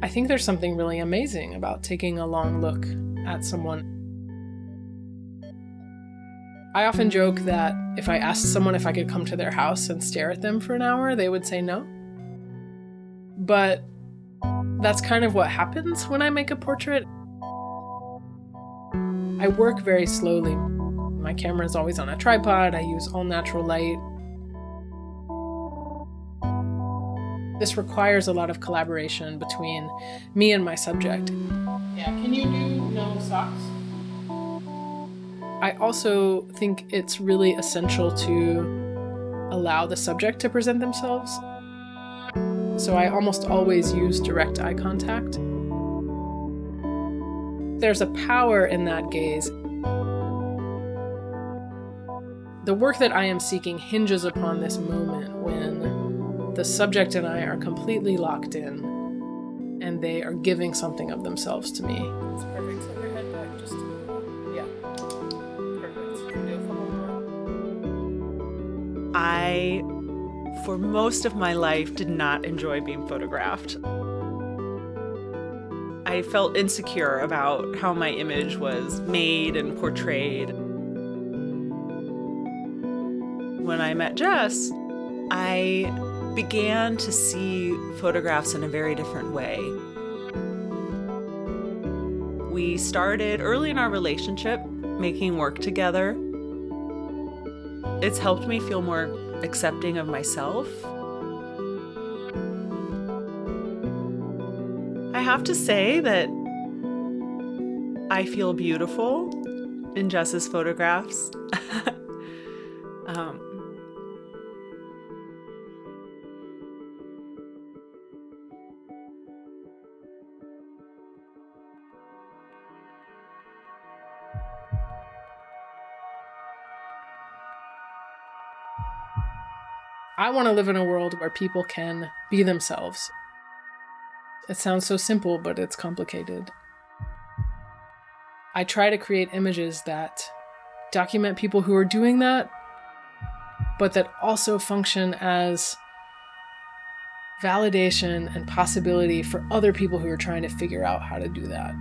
I think there's something really amazing about taking a long look at someone. I often joke that if I asked someone if I could come to their house and stare at them for an hour, they would say no. But that's kind of what happens when I make a portrait. I work very slowly. My camera is always on a tripod. I use all natural light. This requires a lot of collaboration between me and my subject. Yeah, can you do no socks? I also think it's really essential to allow the subject to present themselves. So I almost always use direct eye contact. There's a power in that gaze. The work that I am seeking hinges upon this moment when the subject and I are completely locked in and they are giving something of themselves to me. That's perfect. Set your head back just a little. Yeah. Perfect. I, for most of my life, did not enjoy being photographed. I felt insecure about how my image was made and portrayed. When I met Jess, I began to see photographs in a very different way. We started early in our relationship making work together. It's helped me feel more accepting of myself. I have to say that I feel beautiful in Jess's photographs. I want to live in a world where people can be themselves. It sounds so simple, but it's complicated. I try to create images that document people who are doing that, but that also function as validation and possibility for other people who are trying to figure out how to do that.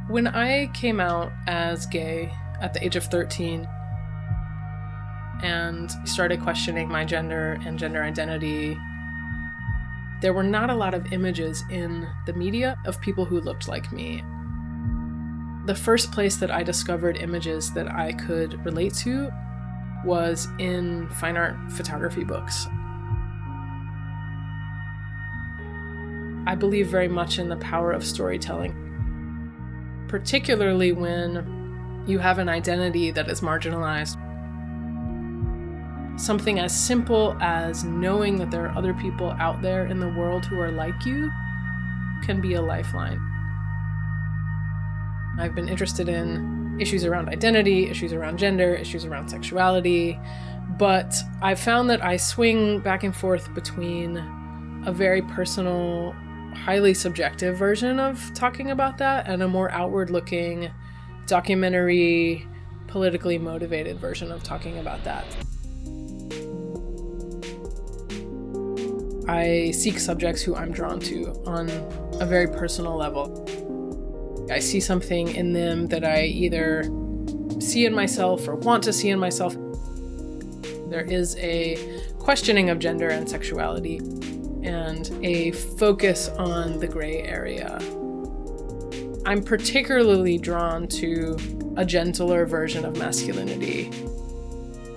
When I came out as gay at the age of 13 and started questioning my gender and gender identity, there were not a lot of images in the media of people who looked like me. The first place that I discovered images that I could relate to was in fine art photography books. I believe very much in the power of storytelling, particularly when you have an identity that is marginalized. Something as simple as knowing that there are other people out there in the world who are like you can be a lifeline. I've been interested in issues around identity, issues around gender, issues around sexuality, but I've found that I swing back and forth between a very personal, highly subjective version of talking about that and a more outward-looking, documentary, politically motivated version of talking about that. I seek subjects who I'm drawn to on a very personal level. I see something in them that I either see in myself or want to see in myself. There is a questioning of gender and sexuality and a focus on the gray area. I'm particularly drawn to a gentler version of masculinity.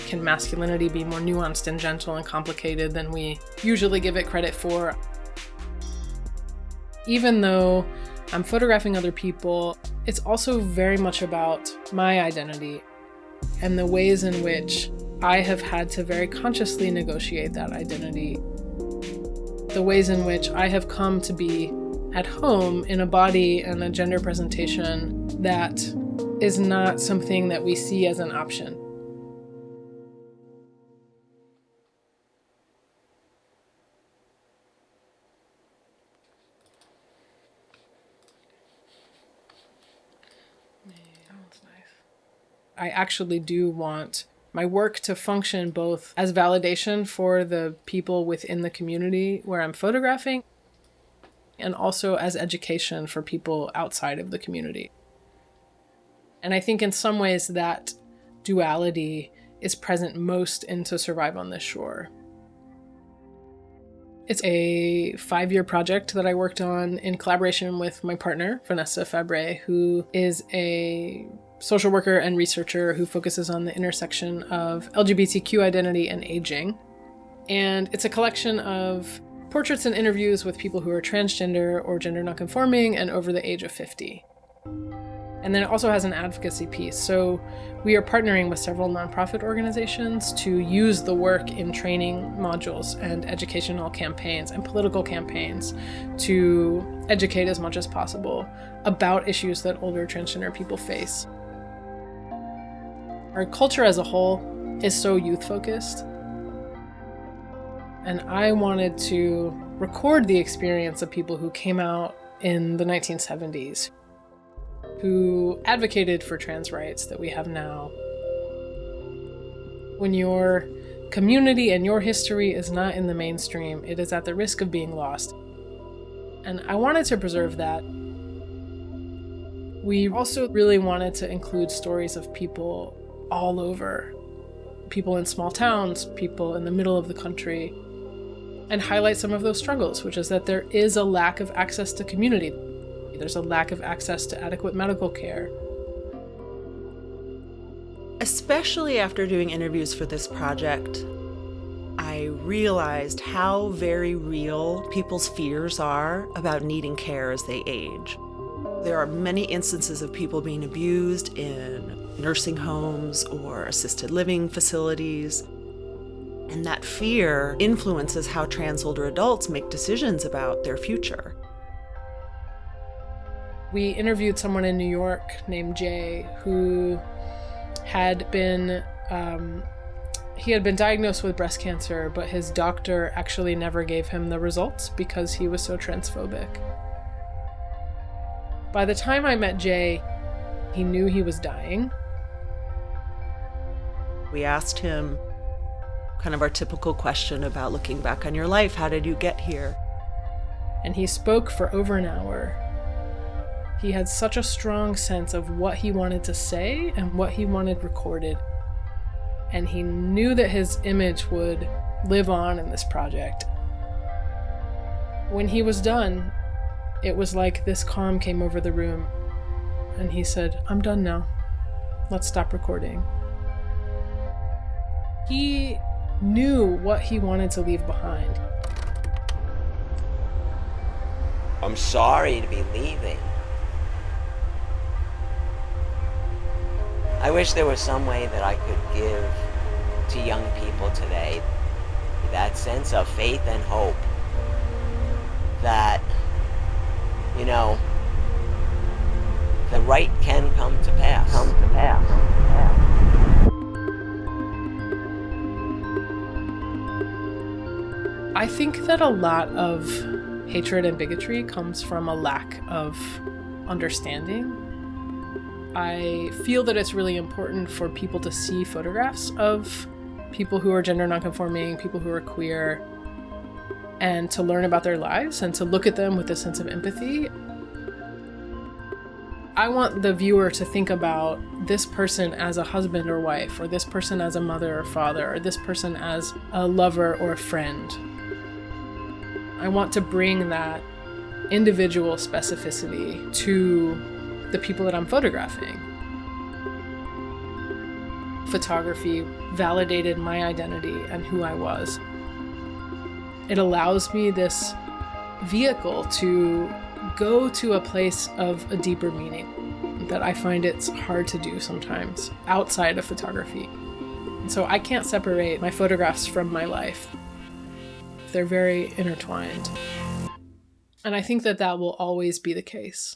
Can masculinity be more nuanced and gentle and complicated than we usually give it credit for? Even though I'm photographing other people, it's also very much about my identity and the ways in which I have had to very consciously negotiate that identity. The ways in which I have come to be at home in a body and a gender presentation that is not something that we see as an option. I actually do want my work to function both as validation for the people within the community where I'm photographing, and also as education for people outside of the community. And I think in some ways that duality is present most in To Survive on This Shore. It's a 5-year project that I worked on in collaboration with my partner, Vanessa Fabre, who is a social worker and researcher who focuses on the intersection of LGBTQ identity and aging. And it's a collection of portraits and interviews with people who are transgender or gender nonconforming and over the age of 50. And then it also has an advocacy piece. So we are partnering with several nonprofit organizations to use the work in training modules and educational campaigns and political campaigns to educate as much as possible about issues that older transgender people face. Our culture as a whole is so youth-focused. And I wanted to record the experience of people who came out in the 1970s, who advocated for trans rights that we have now. When your community and your history is not in the mainstream, it is at the risk of being lost. And I wanted to preserve that. We also really wanted to include stories of people all over, people in small towns, people in the middle of the country, and highlight some of those struggles, which is that there is a lack of access to community. There's a lack of access to adequate medical care. Especially after doing interviews for this project, I realized how very real people's fears are about needing care as they age. There are many instances of people being abused in nursing homes or assisted living facilities. And that fear influences how trans older adults make decisions about their future. We interviewed someone in New York named Jay who had been diagnosed with breast cancer, but his doctor actually never gave him the results because he was so transphobic. By the time I met Jay, he knew he was dying. We asked him kind of our typical question about looking back on your life. How did you get here? And he spoke for over an hour. He had such a strong sense of what he wanted to say and what he wanted recorded. And he knew that his image would live on in this project. When he was done, it was like this calm came over the room. And he said, "I'm done now. Let's stop recording." He knew what he wanted to leave behind. I'm sorry to be leaving. I wish there was some way that I could give to young people today that sense of faith and hope that, you know, the right can come to pass. I think that a lot of hatred and bigotry comes from a lack of understanding. I feel that it's really important for people to see photographs of people who are gender nonconforming, people who are queer, and to learn about their lives and to look at them with a sense of empathy. I want the viewer to think about this person as a husband or wife, or this person as a mother or father, or this person as a lover or a friend. I want to bring that individual specificity to the people that I'm photographing. Photography validated my identity and who I was. It allows me this vehicle to go to a place of a deeper meaning that I find it's hard to do sometimes outside of photography. So I can't separate my photographs from my life. They're very intertwined. And I think that that will always be the case.